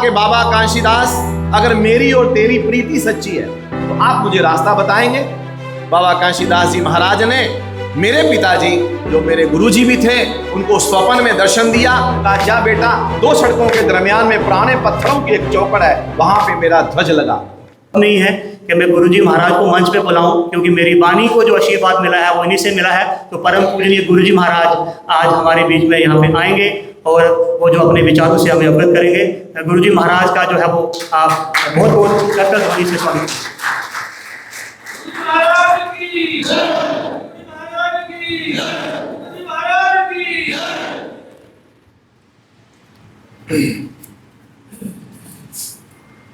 कि बाबा काशीदास, अगर मेरी और तेरी प्रीति सच्ची है तो आप मुझे रास्ता बताएंगे। बाबा काशीदास जी महाराज ने मेरे पिताजी जो मेरे गुरुजी भी थे उनको स्वप्न में दर्शन दिया। कहा, जा बेटा, 2 सड़कों के दरमियान में पुराने पत्थरों की एक चौपड़ है, वहां पे मेरा ध्वज लगा। नहीं है कि मैं गुरुजी महाराज को मंच पे बुलाऊं, क्योंकि मेरी वाणी को जो आशीर्वाद मिला है वो इन्हीं से मिला है। तो परम पूजनीय गुरुजी महाराज आज हमारे बीच में यहाँ पे आएंगे और वो जो अपने विचारों से हमें अवगत करेंगे। गुरुजी महाराज का जो है वो आप बहुत बहुत करकल ध्वनि से स्वागत।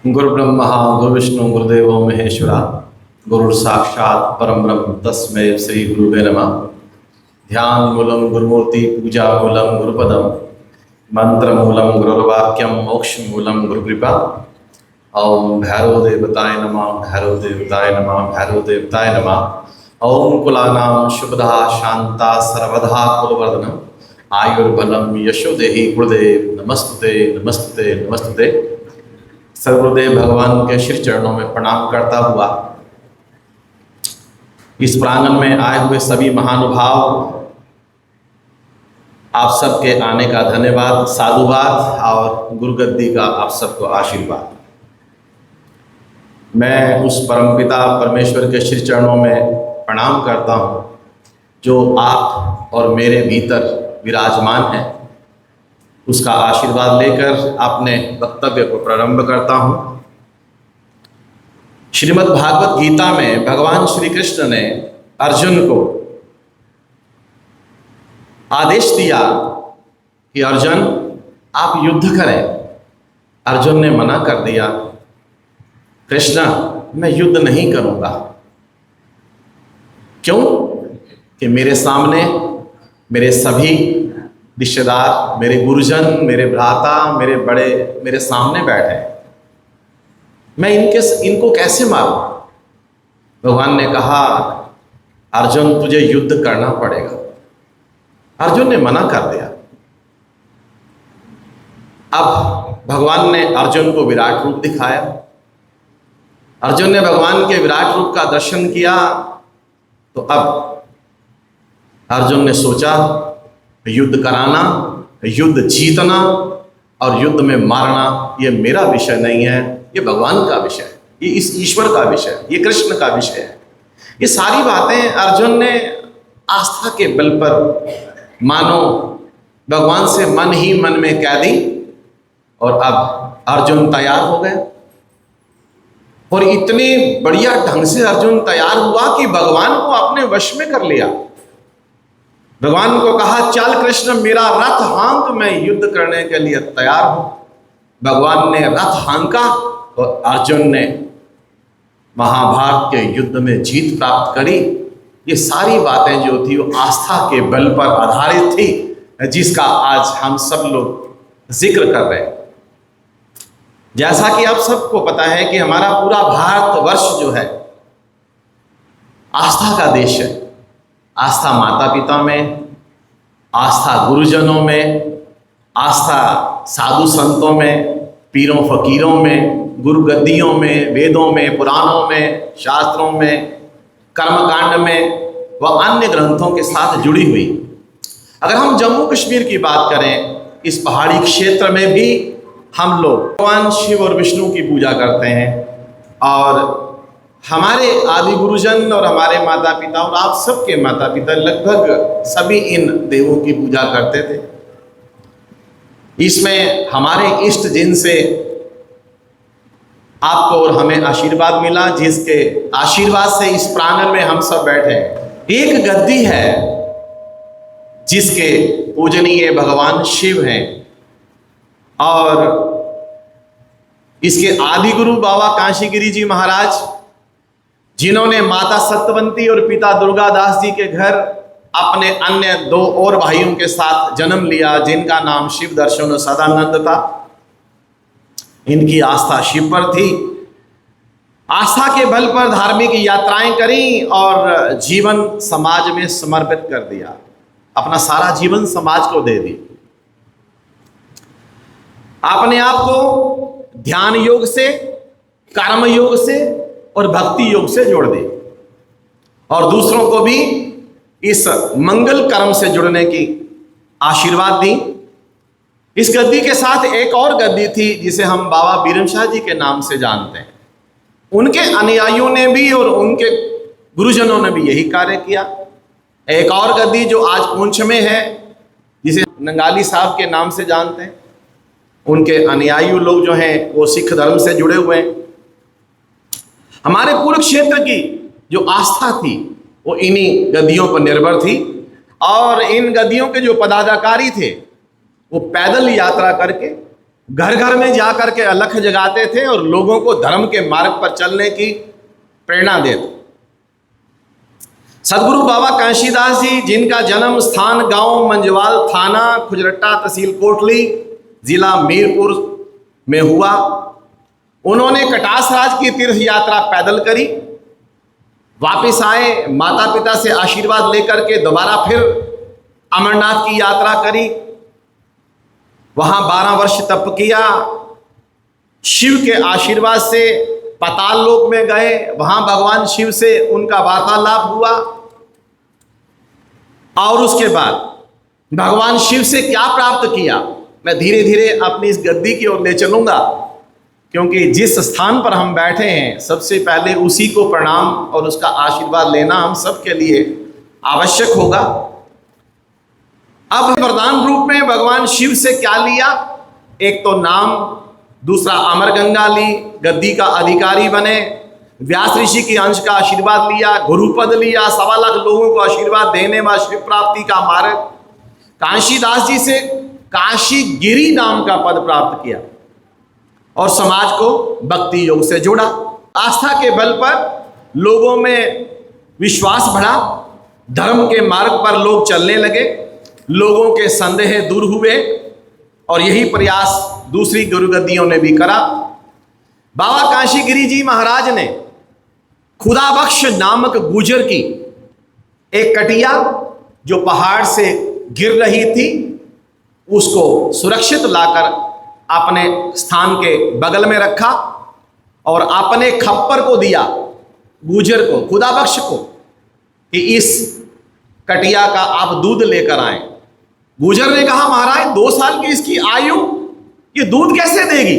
गुरु ब्रह्मा गुरु विष्णु गुरुदेव महेश्वरा, गुरु साक्षात परम ब्रह्म तस्मै श्री गुरुवे नमः। ध्यान मूलम गुरुमूर्ति, पूजा मूलम गुरुपदम, मंत्र मूलम गुरुर्वाक्यम, मोक्ष मूलम गुरुकृपा। ओम भैरव देवताय नमः, भैरव देवताय नमः, भैरव देवताय नमः। ओम कुलानाम शुभदा शांता सर्वदा कुलवर्धनम, आयुर्बलम यशो देहि गुरुदेव नमस्तुते नमस्तुते नमस्तुते। सर्वदेव भगवान के श्री चरणों में प्रणाम करता हुआ इस प्रांगण में आए हुए सभी महानुभाव, आप सबके आने का धन्यवाद, साधुवाद और गुरुगद्दी का आप सबको आशीर्वाद। मैं उस परमपिता परमेश्वर के श्री चरणों में प्रणाम करता हूँ जो आप और मेरे भीतर विराजमान है। उसका आशीर्वाद लेकर अपने वक्तव्य को प्रारंभ करता हूँ। श्रीमद् भागवत गीता में भगवान श्री कृष्ण ने अर्जुन को आदेश दिया कि अर्जुन आप युद्ध करें। अर्जुन ने मना कर दिया, कृष्ण मैं युद्ध नहीं करूँगा। क्यों? कि मेरे सामने मेरे सभी रिश्तेदार, मेरे गुरुजन, मेरे भ्राता, मेरे बड़े मेरे सामने बैठे, मैं इनको कैसे मारूं? भगवान ने कहा, अर्जुन तुझे युद्ध करना पड़ेगा। अर्जुन ने मना कर दिया। अब भगवान ने अर्जुन को विराट रूप दिखाया। अर्जुन ने भगवान के विराट रूप का दर्शन किया। तो अब अर्जुन ने सोचा, युद्ध कराना, युद्ध जीतना और युद्ध में मारना ये मेरा विषय नहीं है, ये भगवान का विषय है, ये इस ईश्वर का विषय है, ये कृष्ण का विषय है। ये सारी बातें अर्जुन ने आस्था के बल पर मानो भगवान से मन ही मन में कह दी। और अब अर्जुन तैयार हो गए और इतने बढ़िया ढंग से अर्जुन तैयार हुआ कि भगवान को अपने वश में कर लिया। भगवान को कहा, चल कृष्ण मेरा रथ हाँक, मैं युद्ध करने के लिए तैयार हूं। भगवान ने रथ हाँका और अर्जुन ने महाभारत के युद्ध में जीत प्राप्त करी। ये सारी बातें जो थी वो आस्था के बल पर आधारित थी, जिसका आज हम सब लोग जिक्र कर रहे हैं। जैसा कि आप सबको पता है कि हमारा पूरा भारतवर्ष जो है आस्था का देश है। आस्था माता पिता में, आस्था गुरुजनों में, आस्था साधु संतों में, पीरों फकीरों में, गुरु गद्दियों में, वेदों में, पुराणों में, शास्त्रों में, कर्मकांड में व अन्य ग्रंथों के साथ जुड़ी हुई। अगर हम जम्मू कश्मीर की बात करें, इस पहाड़ी क्षेत्र में भी हम लोग भगवान शिव और विष्णु की पूजा करते हैं। और हमारे आदि गुरुजन और हमारे माता पिता और आप सबके माता पिता लगभग सभी इन देवों की पूजा करते थे। इसमें हमारे इष्ट जिनसे आपको और हमें आशीर्वाद मिला, जिसके आशीर्वाद से इस प्रांगण में हम सब बैठे। एक गद्दी है जिसके पूजनीय भगवान शिव हैं और इसके आदि गुरु बाबा काशीगिरी जी महाराज, जिन्होंने माता सत्यवंती और पिता दुर्गादास जी के घर अपने अन्य 2 और भाइयों के साथ जन्म लिया, जिनका नाम शिव दर्शन और सदानंद था। इनकी आस्था शिव पर थी। आस्था के बल पर धार्मिक यात्राएं करी और जीवन समाज में समर्पित कर दिया। अपना सारा जीवन समाज को दे दी। अपने आप को ध्यान योग से, कर्म योग से और भक्ति योग से जोड़ दे, और दूसरों को भी इस मंगल कर्म से जुड़ने की आशीर्वाद दी। इस गद्दी के साथ एक और गद्दी थी जिसे हम बाबा बीरम शाह जी के नाम से जानते हैं। उनके अनुयायियों ने भी और उनके गुरुजनों ने भी यही कार्य किया। एक और गद्दी जो आज पुंछ में है, जिसे नंगाली साहब के नाम से जानते हैं, उनके अनुयायी लोग जो हैं वो सिख धर्म से जुड़े हुए हैं। हमारे कुरुक्षेत्र की जो आस्था थी वो इन्हीं गद्दियों पर निर्भर थी, और इन गद्दियों के जो पदाधिकारी थे वो पैदल यात्रा करके घर घर में जा करके अलख जगाते थे और लोगों को धर्म के मार्ग पर चलने की प्रेरणा देते। सदगुरु बाबा काशीदास जी, जिनका जन्म स्थान गांव मंजवाल, थाना खुजरट्टा, तहसील कोटली, जिला मीरपुर में हुआ, उन्होंने कटास राज की तीर्थ यात्रा पैदल करी, वापस आए, माता पिता से आशीर्वाद लेकर के दोबारा फिर अमरनाथ की यात्रा करी, वहां 12 वर्ष तप किया, शिव के आशीर्वाद से पाताल लोक में गए, वहां भगवान शिव से उनका वार्तालाप हुआ, और उसके बाद भगवान शिव से क्या प्राप्त किया, मैं धीरे धीरे अपनी इस गद्दी की ओर ले चलूंगा, क्योंकि जिस स्थान पर हम बैठे हैं सबसे पहले उसी को प्रणाम और उसका आशीर्वाद लेना हम सबके लिए आवश्यक होगा। अब वरदान रूप में भगवान शिव से क्या लिया, एक तो नाम, दूसरा अमर गंगा ली, गद्दी का अधिकारी बने, व्यास ऋषि की अंश का आशीर्वाद लिया, गुरुपद लिया, 1.25 लाख लोगों को आशीर्वाद देने व शिव प्राप्ति का मार्ग, काशीदास जी से काशी गिरी नाम का पद प्राप्त किया और समाज को भक्ति योग से जोड़ा। आस्था के बल पर लोगों में विश्वास बढ़ा, धर्म के मार्ग पर लोग चलने लगे, लोगों के संदेह दूर हुए, और यही प्रयास दूसरी गुरुगद्दियों ने भी करा। बाबा काशी गिरी जी महाराज ने खुदाबख्श नामक गुजर की एक कटिया जो पहाड़ से गिर रही थी उसको सुरक्षित लाकर अपने स्थान के बगल में रखा और अपने खप्पर को दिया, गुजर को, खुदाबख्श को, कि इस कटिया का आप दूध लेकर आए। गुजर ने कहा, महाराज 2 साल की इसकी आयु, ये दूध कैसे देगी?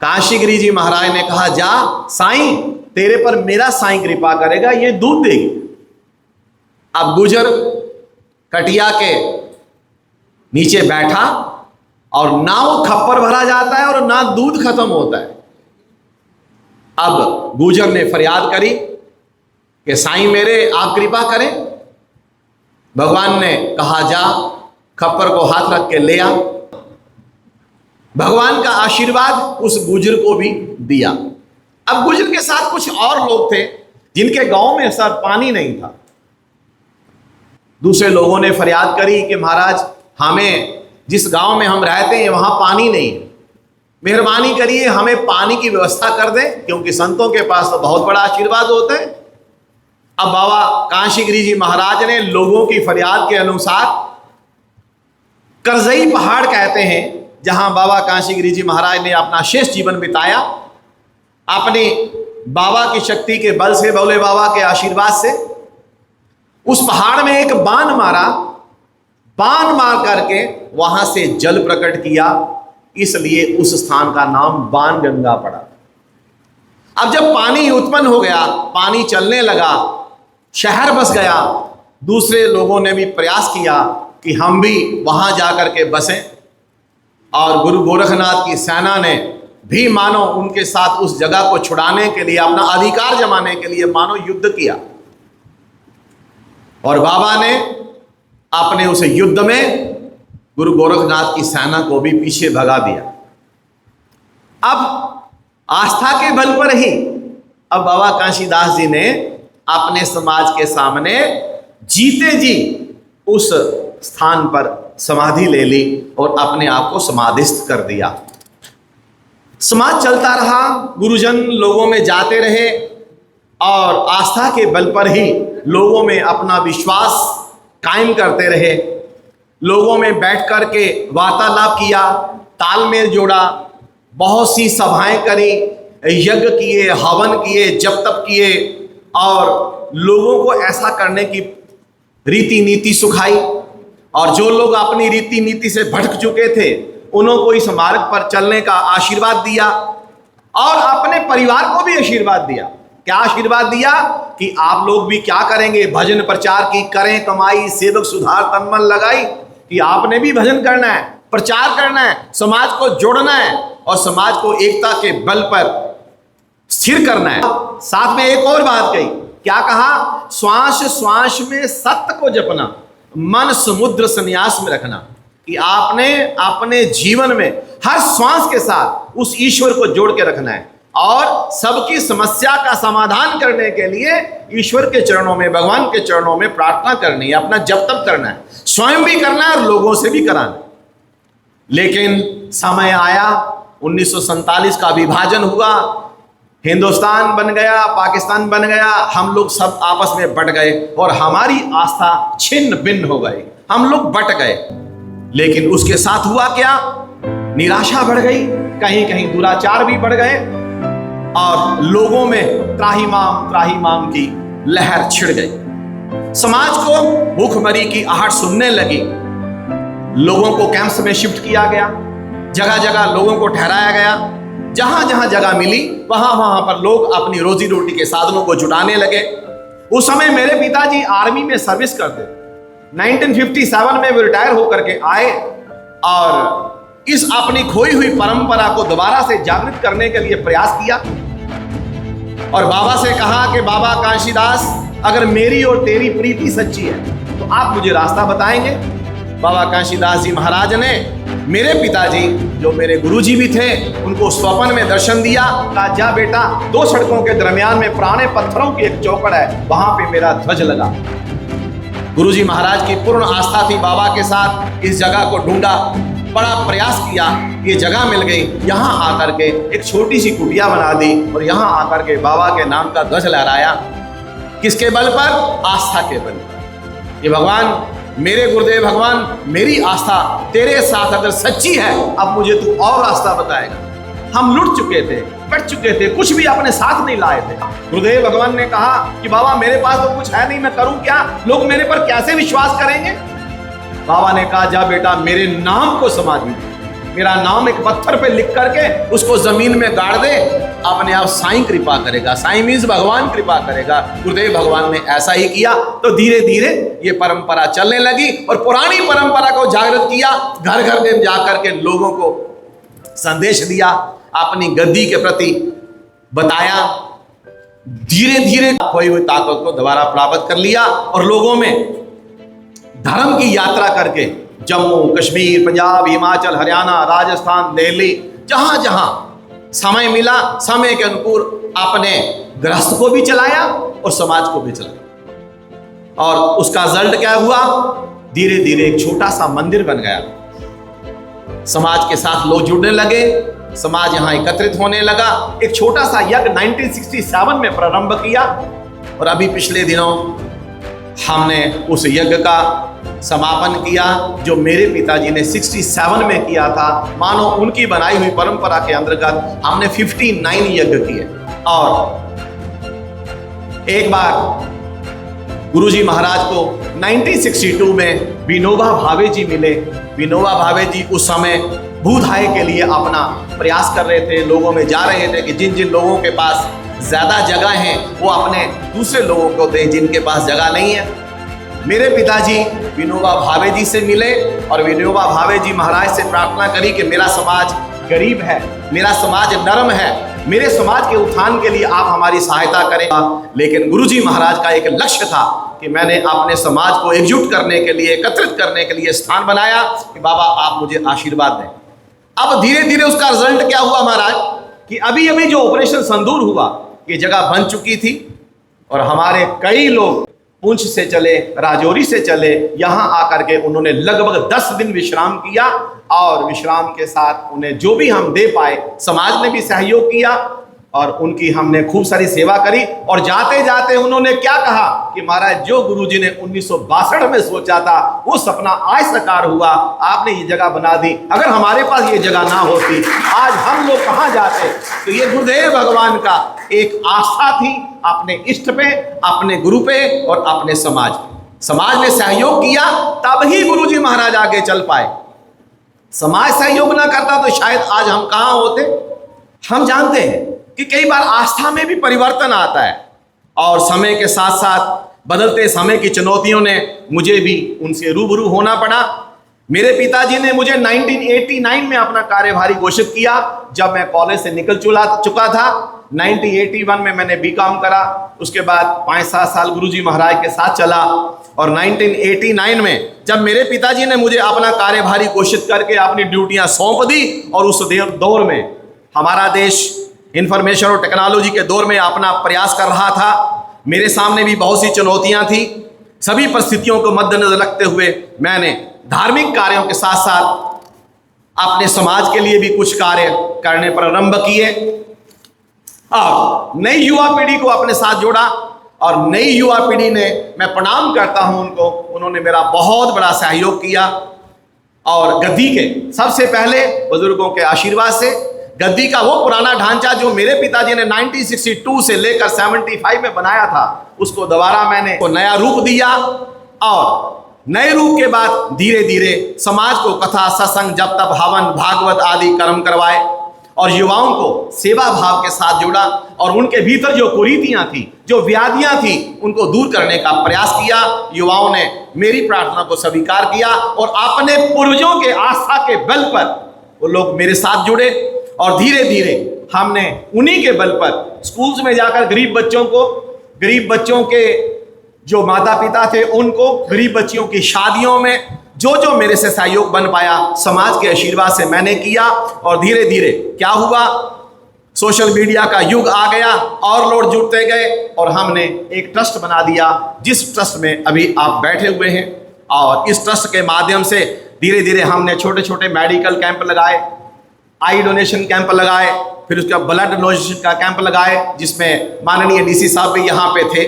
काशीगिरी जी महाराज ने कहा, जा साईं, तेरे पर मेरा साईं कृपा करेगा, ये दूध देगी। अब गुजर कटिया के नीचे बैठा और ना वो खप्पर भरा जाता है और ना दूध खत्म होता है। अब गुजर ने फरियाद करी कि साईं मेरे आप कृपा करें। भगवान ने कहा, जा खप्पर को हाथ रख के ले आ। भगवान का आशीर्वाद उस गुजर को भी दिया। अब गुजर के साथ कुछ और लोग थे जिनके गांव में सर पानी नहीं था। दूसरे लोगों ने फरियाद करी कि महाराज, हमें जिस गांव में हम रहते हैं वहां पानी नहीं है, मेहरबानी करिए हमें पानी की व्यवस्था कर दें, क्योंकि संतों के पास तो बहुत बड़ा आशीर्वाद होता है। अब बाबा काशीगिरी जी महाराज ने लोगों की फरियाद के अनुसार करजई पहाड़ कहते हैं, जहां बाबा काशीगिरी जी महाराज ने अपना शेष जीवन बिताया, अपने बाबा की शक्ति के बल से, भोले बाबा के आशीर्वाद से उस पहाड़ में एक बाण मारा, बाण मार करके वहां से जल प्रकट किया, इसलिए उस स्थान का नाम बाण गंगा पड़ा। अब जब पानी उत्पन्न हो गया, पानी चलने लगा, शहर बस गया, दूसरे लोगों ने भी प्रयास किया कि हम भी वहां जाकर के बसें, और गुरु गोरखनाथ की सेना ने भी मानो उनके साथ उस जगह को छुड़ाने के लिए, अपना अधिकार जमाने के लिए मानो युद्ध किया, और बाबा ने अपने उस युद्ध में गुरु गोरखनाथ की सेना को भी पीछे भगा दिया। अब आस्था के बल पर ही अब बाबा काशीदास जी ने अपने समाज के सामने जीते जी उस स्थान पर समाधि ले ली और अपने आप को समाधिस्थ कर दिया। समाज चलता रहा, गुरुजन लोगों में जाते रहे और आस्था के बल पर ही लोगों में अपना विश्वास कायम करते रहे। लोगों में बैठ कर के वार्तालाप किया, तालमेल जोड़ा, बहुत सी सभाएं करी, यज्ञ किए, हवन किए, जप तप किए और लोगों को ऐसा करने की रीति नीति सुखाई। और जो लोग अपनी रीति नीति से भटक चुके थे उन्होंने को इस मार्ग पर चलने का आशीर्वाद दिया और अपने परिवार को भी आशीर्वाद दिया। क्या आशीर्वाद दिया कि आप लोग भी क्या करेंगे, भजन प्रचार की करें कमाई, सेवक सुधार तन मन लगाई, कि आपने भी भजन करना है, प्रचार करना है, समाज को जोड़ना है और समाज को एकता के बल पर स्थिर करना है। साथ में एक और बात कही, क्या कहा, श्वास श्वास में सत्य को जपना, मन समुद्र संन्यास में रखना, कि आपने अपने जीवन में हर श्वास के साथ उस ईश्वर को जोड़ के रखना है और सबकी समस्या का समाधान करने के लिए ईश्वर के चरणों में, भगवान के चरणों में प्रार्थना करनी है, अपना जप तप करना है, स्वयं भी करना है और लोगों से भी कराना है। लेकिन समय आया, 1947 का विभाजन हुआ, हिंदुस्तान बन गया, पाकिस्तान बन गया, हम लोग सब आपस में बट गए और हमारी आस्था छिन्न भिन्न हो गई, हम लोग बट गए। लेकिन उसके साथ हुआ क्या, निराशा बढ़ गई, कहीं कहीं दुराचार भी बढ़ गए और लोगों में त्राहिमाम की लहर छिड़ गई। समाज को भूखमरी की आहट सुनने लगी, लोगों को कैंप्स में शिफ्ट किया गया, जगह जगह लोगों को ठहराया गया, जहां जहां जगह मिली वहां वहां पर लोग अपनी रोजी रोटी के साधनों को जुटाने लगे। उस समय मेरे पिताजी आर्मी में सर्विस करते, 1957 में वो रिटायर होकर के आए और इस अपनी खोई हुई परंपरा को दोबारा से जागृत करने के लिए प्रयास किया और बाबा से कहा कि बाबा काशीदास, अगर मेरी और तेरी प्रीति सच्ची है तो आप मुझे रास्ता बताएंगे। बाबा काशीदास जी महाराज ने मेरे पिताजी, जो मेरे गुरुजी भी थे, उनको स्वप्न में दर्शन दिया। कहा, जा बेटा, 2 सड़कों के दरमियान में पुराने पत्थरों की एक चौकड़ है, वहां पे मेरा ध्वज लगा। गुरुजी महाराज की पूर्ण आस्था थी बाबा के साथ। इस जगह को ढूंढा, बड़ा प्रयास किया, ये जगह मिल गई। यहाँ आकर के एक छोटी सी कुटिया बना दी और यहाँ आकर के बाबा के नाम का ध्वज लहराया। किसके बल पर? आस्था के बल पर। ये भगवान, मेरे गुरुदेव भगवान, मेरी आस्था तेरे साथ अगर सच्ची है, अब मुझे तू और रास्ता बताएगा। हम लुट चुके थे, कट चुके थे, कुछ भी अपने साथ नहीं लाए थे। गुरुदेव भगवान ने कहा कि बाबा मेरे पास तो कुछ है नहीं, मैं करूं क्या, लोग मेरे पर कैसे विश्वास करेंगे। बाबा ने कहा, जा बेटा, मेरे नाम को समाधि दे, मेरा नाम एक पत्थर पे लिख करके उसको जमीन में गाड़ दे, अपने आप साईं कृपा करेगा। साईं मीन्स भगवान कृपा करेगा। गुरुदेव भगवान ने ऐसा ही किया तो धीरे धीरे ये परंपरा चलने लगी और पुरानी परंपरा को जागृत किया। घर घर में जाकर के लोगों को संदेश दिया, अपनी गद्दी के प्रति बताया। धीरे धीरे खोई हुई ताकत को दोबारा प्राप्त कर लिया और लोगों में धर्म की यात्रा करके जम्मू कश्मीर, पंजाब, हिमाचल, हरियाणा, राजस्थान, दिल्ली, जहां जहां समय मिला, समय के अनुकूल अपने गृहस्थ को भी चलाया और समाज को भी चलाया। और उसका रिजल्ट क्या हुआ? धीरे धीरे एक छोटा सा मंदिर बन गया, समाज के साथ लोग जुड़ने लगे, समाज यहां एकत्रित होने लगा। एक छोटा सा यज्ञ 1967 में प्रारंभ किया और अभी पिछले दिनों हमने उस यज्ञ का समापन किया जो मेरे पिताजी ने 67 में किया था। मानो उनकी बनाई हुई परंपरा के अंतर्गत हमने 59 यज्ञ किए। और एक बार गुरुजी महाराज को 1962 में विनोबा भावे जी मिले। विनोबा भावे जी उस समय भूधाय के लिए अपना प्रयास कर रहे थे, लोगों में जा रहे थे कि जिन जिन लोगों के पास ज्यादा जगह है वो अपने दूसरे लोगों को दें जिनके पास जगह नहीं है। मेरे पिताजी विनोबा भावे जी से मिले और विनोबा भावे जी महाराज से प्रार्थना करी कि मेरा समाज गरीब है, मेरा समाज नरम है, मेरे समाज के उत्थान के लिए आप हमारी सहायता करें। लेकिन गुरुजी महाराज का एक लक्ष्य था कि मैंने अपने समाज को एकजुट करने के लिए, एकत्रित करने के लिए स्थान बनाया कि बाबा आप मुझे आशीर्वाद दें। अब धीरे धीरे उसका रिजल्ट क्या हुआ महाराज कि अभी अभी जो ऑपरेशन संदूर हुआ, ये जगह बन चुकी थी और हमारे कई लोग पुंछ से चले, राजौरी से चले, यहाँ आकर के उन्होंने लगभग 10 दिन विश्राम किया और विश्राम के साथ उन्हें जो भी हम दे पाए, समाज ने भी सहयोग किया और उनकी हमने खूब सारी सेवा करी। और जाते जाते उन्होंने क्या कहा कि महाराज जो गुरुजी ने 1962 में सोचा था वो सपना आज साकार हुआ, आपने ये जगह बना दी। अगर हमारे पास ये जगह ना होती आज हम लोग कहाँ जाते। तो ये गुरुदेव भगवान का एक आस्था थी अपने इष्ट पे, अपने गुरु पे और अपने समाज पे। समाज ने सहयोग किया तब ही गुरुजी महाराज आगे चल पाए। समाज सहयोग ना करता तो शायद आज हम कहाँ होते। हम जानते हैं कि कई बार आस्था में भी परिवर्तन आता है और समय के साथ साथ बदलते समय की चुनौतियों ने मुझे भी उनसे रूबरू होना पड़ा। मेरे पिताजी ने मुझे 1989 में अपना कार्यभारी घोषित किया जब मैं कॉलेज से निकल चुका था। 1981 में मैंने बीकॉम करा, उसके बाद 5-7 साल गुरुजी महाराज के साथ चला और 1989 में जब मेरे पिताजी ने मुझे अपना कार्यभारी घोषित करके अपनी ड्यूटियां सौंप दी और उस दौर में हमारा देश इंफॉर्मेशन और टेक्नोलॉजी के दौर में अपना प्रयास कर रहा था। मेरे सामने भी बहुत सी चुनौतियां थी। सभी परिस्थितियों को मद्देनजर रखते हुए मैंने धार्मिक कार्यों के साथ साथ अपने समाज के लिए भी कुछ कार्य करने प्रारंभ किए और नई युवा पीढ़ी को अपने साथ जोड़ा। और नई युवा पीढ़ी ने, मैं प्रणाम करता हूं उनको, उन्होंने मेरा बहुत बड़ा सहयोग किया। और गद्दी के सबसे पहले बुजुर्गों के आशीर्वाद से गद्दी का वो पुराना ढांचा जो मेरे पिताजी ने 1962 से लेकर 75 में बनाया था, उसको दोबारा मैंने को नया रूप दिया। और नए रूप के बाद धीरे धीरे समाज को कथा, सत्संग, जप तप, हवन, भागवत आदि कर्म करवाए और युवाओं को सेवा भाव के साथ जोड़ा और उनके भीतर जो कुरीतियां थी, जो व्याधियां थी, उनको दूर करने का प्रयास किया। युवाओं ने मेरी प्रार्थना को स्वीकार किया और अपने पूर्वजों के आस्था के बल पर वो लोग मेरे साथ जुड़े और धीरे धीरे हमने उन्हीं के बल पर स्कूल्स में जाकर गरीब बच्चों के जो माता पिता थे उनको, गरीब बच्चियों की शादियों में जो मेरे से सहयोग बन पाया समाज के आशीर्वाद से मैंने किया। और धीरे धीरे क्या हुआ, सोशल मीडिया का युग आ गया और लोग जुड़ते गए और हमने एक ट्रस्ट बना दिया जिस ट्रस्ट में अभी आप बैठे हुए हैं। और इस ट्रस्ट के माध्यम से धीरे धीरे हमने छोटे छोटे मेडिकल कैंप लगाए, आई डोनेशन कैंप लगाए, फिर उसका ब्लड डोनेशन का कैंप लगाए जिसमें माननीय डीसी साहब भी यहाँ पे थे।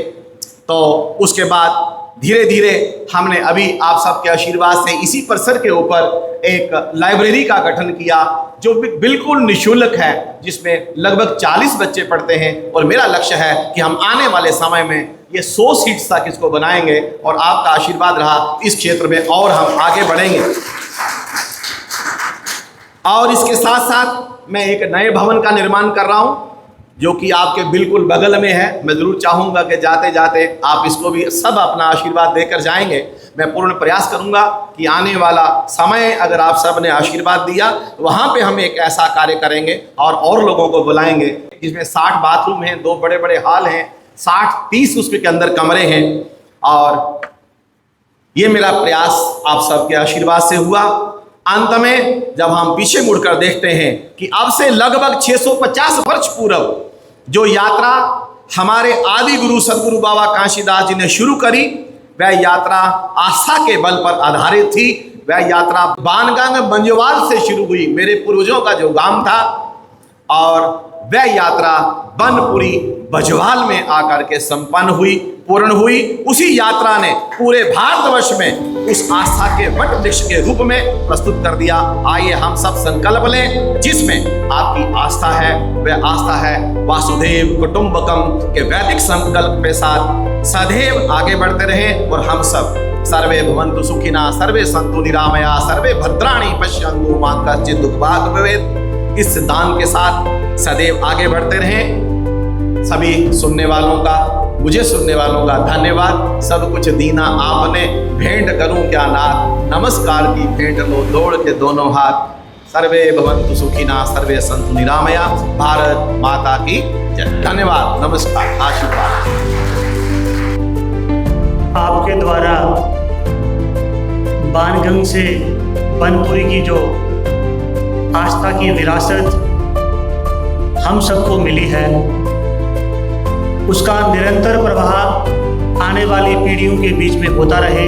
तो उसके बाद धीरे धीरे हमने अभी आप सबके आशीर्वाद से इसी परिसर के ऊपर एक लाइब्रेरी का गठन किया जो बिल्कुल निःशुल्क है, जिसमें लगभग 40 बच्चे पढ़ते हैं। और मेरा लक्ष्य है कि हम आने वाले समय में ये 100 सीट्स तक इसको बनाएंगे और आपका आशीर्वाद रहा इस क्षेत्र में और हम आगे बढ़ेंगे। और इसके साथ साथ मैं एक नए भवन का निर्माण कर रहा हूँ जो कि आपके बिल्कुल बगल में है। मैं ज़रूर चाहूँगा कि जाते जाते आप इसको भी सब अपना आशीर्वाद देकर जाएंगे। मैं पूर्ण प्रयास करूँगा कि आने वाला समय अगर आप सब ने आशीर्वाद दिया तो वहाँ पे हम एक ऐसा कार्य करेंगे और लोगों को बुलाएंगे जिसमें 60 बाथरूम हैं, 2 बड़े बड़े हॉल हैं, 60-30 उसके अंदर कमरे हैं। और ये मेरा प्रयास आप सबके आशीर्वाद से हुआ। अंत में जब हम पीछे मुड़कर देखते हैं कि अब से लगभग 650 वर्ष पूर्व जो यात्रा हमारे आदि गुरु सदगुरु बाबा काशीदास जी ने शुरू करी, वह यात्रा आस्था के बल पर आधारित थी। वह यात्रा बाणगंग मंजवाल से शुरू हुई, मेरे पूर्वजों का जो गांव था, और वह यात्रा बनपुरी बजवाल में आकर के संपन्न हुई, पूर्ण हुई। उसी यात्रा ने पूरे भारतवर्ष में उस आस्था के वट वृक्ष के रूप में प्रस्तुत कर दिया। आइए हम सब संकल्प लें जिसमें आपकी आस्था है, वह आस्था है वासुदेव कुटुंबकम के वैदिक संकल्प के साथ सदैव आगे बढ़ते रहें। और हम सब सर्वे भवन्तु सुखिनः, सर्वे सन्तु निरामया, सर्वे भद्राणि पश्यन्तु मा कश्चित् दुःखभाग् भवेत्। इस सिद्धांत के साथ सदैव आगे बढ़ते रहें। सभी सुनने वालों का, मुझे सुनने वालों का धन्यवाद। सब कुछ दीना आपने, भेंट करूं क्या नाथ, नमस्कार की भेंट लो दौड़ के दोनों हाथ। सर्वे भवन्तु सुखिनः, सर्वे सन्तु निरामया। भारत माता की जय। धन्यवाद, नमस्कार, आशीर्वाद। आपके द्वारा बाणगंग से बनपुरी की जो आस्था की विरासत हम सबको मिली है, उसका निरंतर प्रभाव आने वाली पीढ़ियों के बीच में होता रहे।